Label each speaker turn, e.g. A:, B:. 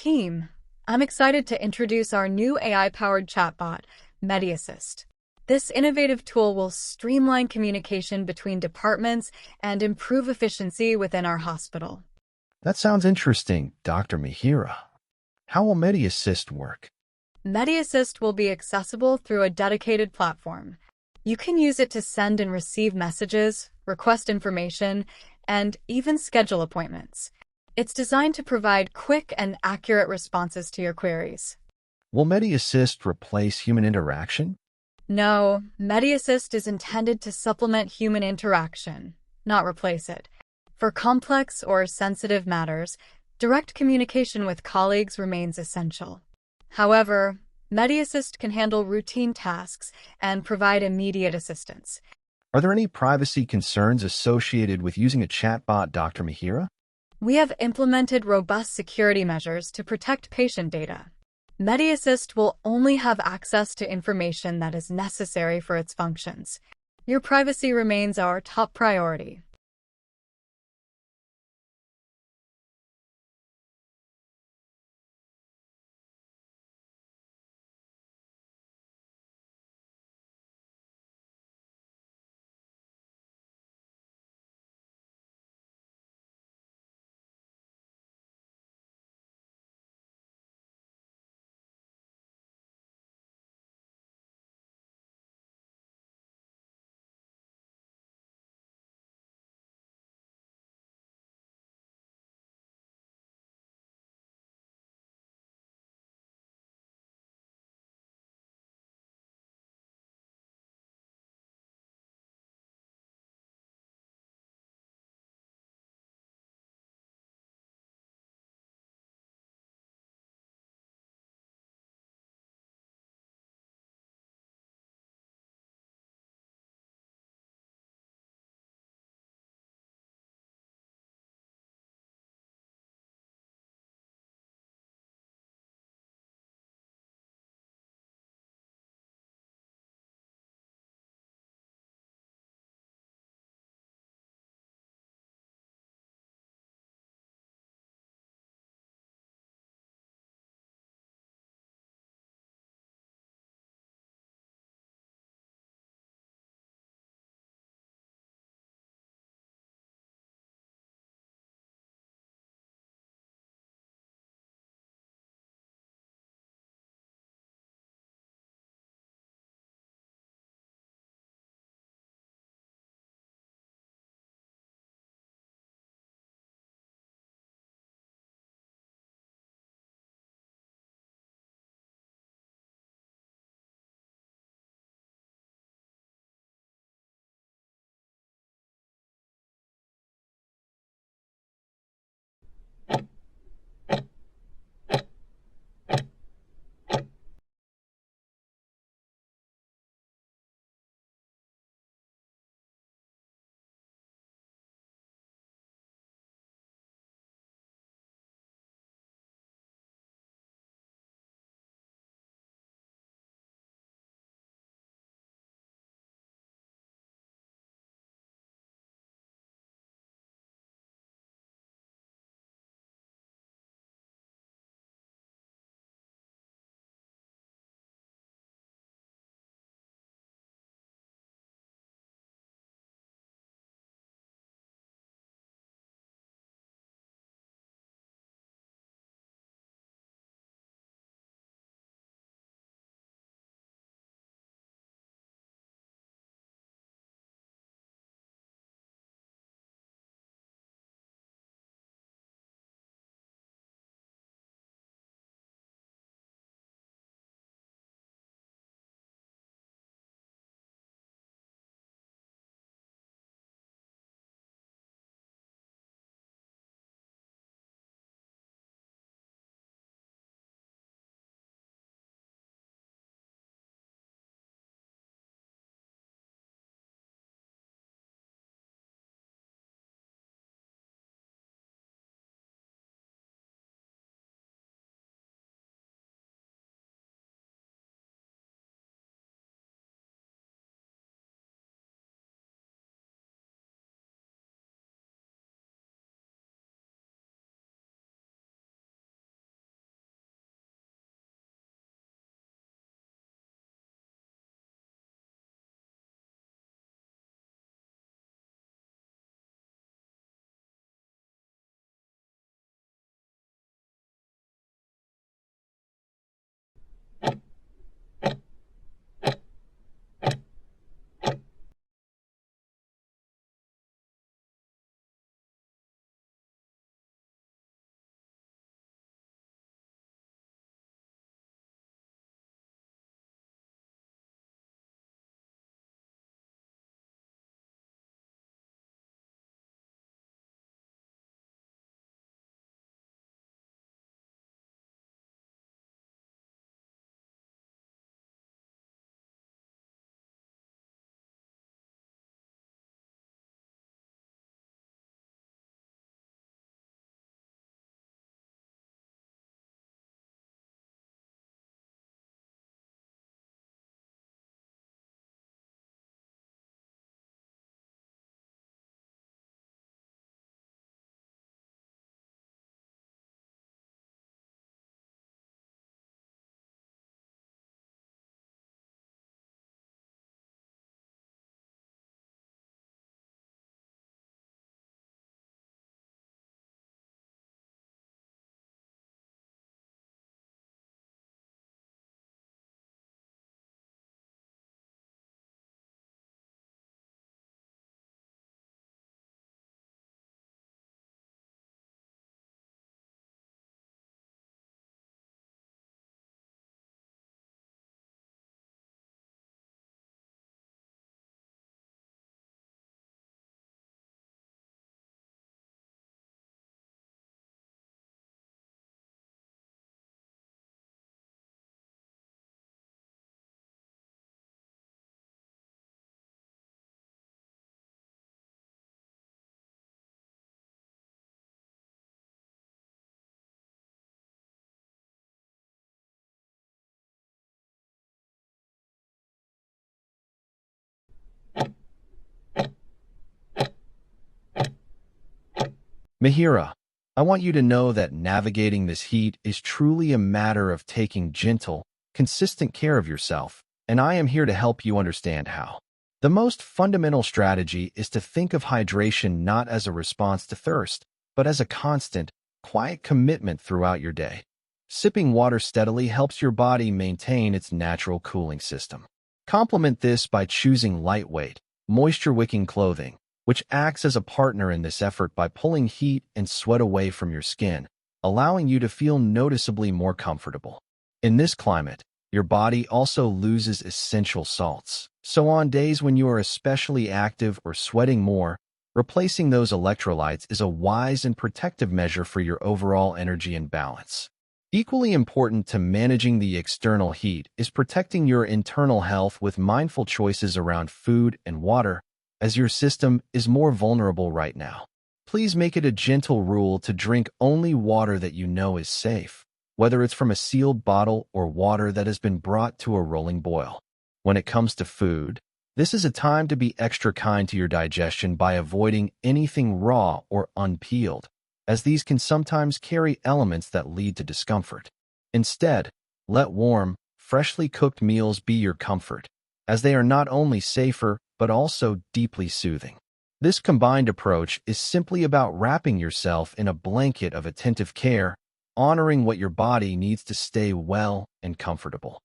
A: team. I'm excited to introduce our new AI-powered chatbot, MediAssist. This innovative tool will streamline communication between departments and improve efficiency within our hospital.
B: That sounds interesting, Dr. Mihira. How will MediAssist work?
A: MediAssist will be accessible through a dedicated platform. You can use it to send and receive messages, request information, and even schedule appointments. It's designed to provide quick and accurate responses to your queries.
B: Will MediAssist replace human interaction?
A: No, MediAssist is intended to supplement human interaction, not replace it. For complex or sensitive matters, direct communication with colleagues remains essential. However, MediAssist can handle routine tasks and provide immediate assistance.
B: Are there any privacy concerns associated with using a chatbot, Dr. Mihira?
A: We have implemented robust security measures to protect patient data. MediAssist will only have access to information that is necessary for its functions. Your privacy remains our top priority.
B: Mihira, I want you to know that navigating this heat is truly a matter of taking gentle, consistent care of yourself, and I am here to help you understand how. The most fundamental strategy is to think of hydration not as a response to thirst, but as a constant, quiet commitment throughout your day. Sipping water steadily helps your body maintain its natural cooling system. Complement this by choosing lightweight, moisture-wicking clothing, which acts as a partner in this effort by pulling heat and sweat away from your skin, allowing you to feel noticeably more comfortable. In this climate, your body also loses essential salts. So on days when you are especially active or sweating more, replacing those electrolytes is a wise and protective measure for your overall energy and balance. Equally important to managing the external heat is protecting your internal health with mindful choices around food and water, as your system is more vulnerable right now. Please make it a gentle rule to drink only water that you know is safe, whether it's from a sealed bottle or water that has been brought to a rolling boil. When it comes to food, this is a time to be extra kind to your digestion by avoiding anything raw or unpeeled, as these can sometimes carry elements that lead to discomfort. Instead, let warm, freshly cooked meals be your comfort, as they are not only safer but also deeply soothing. This combined approach is simply about wrapping yourself in a blanket of attentive care, honoring what your body needs to stay well and comfortable.